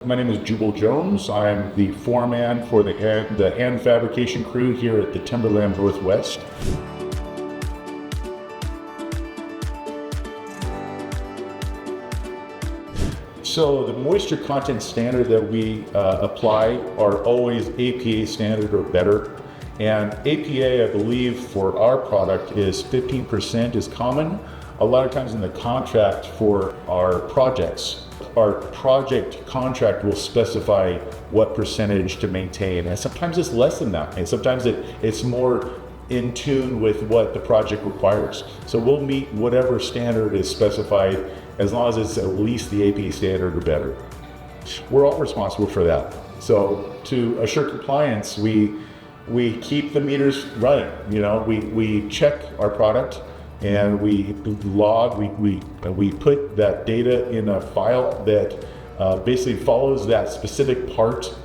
My name is Juble Jones. I'm the foreman for the hand fabrication crew here at the Timberlab Northwest. So the moisture content standard that we apply are always APA standard or better. And APA, I believe, for our product is 15% is common. A lot of times in the contract for our projects, our project contract will specify what percentage to maintain, and sometimes it's less than that, and sometimes it's more in tune with what the project requires. So we'll meet whatever standard is specified as long as it's at least the APA standard or better. We're all responsible for that. So to assure compliance, we keep the meters running. You know, we check our product and we log, we put that data in a file that basically follows that specific part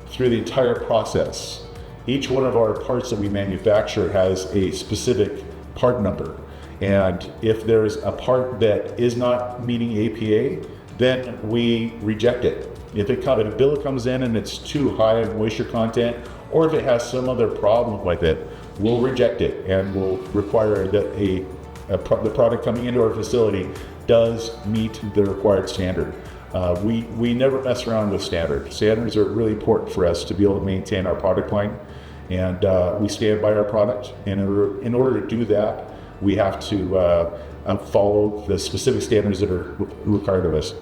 through the entire process. Each one of our parts that we manufacture has a specific part number. And if there's a part that is not meeting APA, then we reject it. If a bill comes in and it's too high in moisture content, or if it has some other problem with it, we'll reject it and we'll require that the product coming into our facility does meet the required standard. We never mess around with standards. Standards are really important for us to be able to maintain our product line, and we stand by our product. And in order to do that, we have to follow the specific standards that are required of us.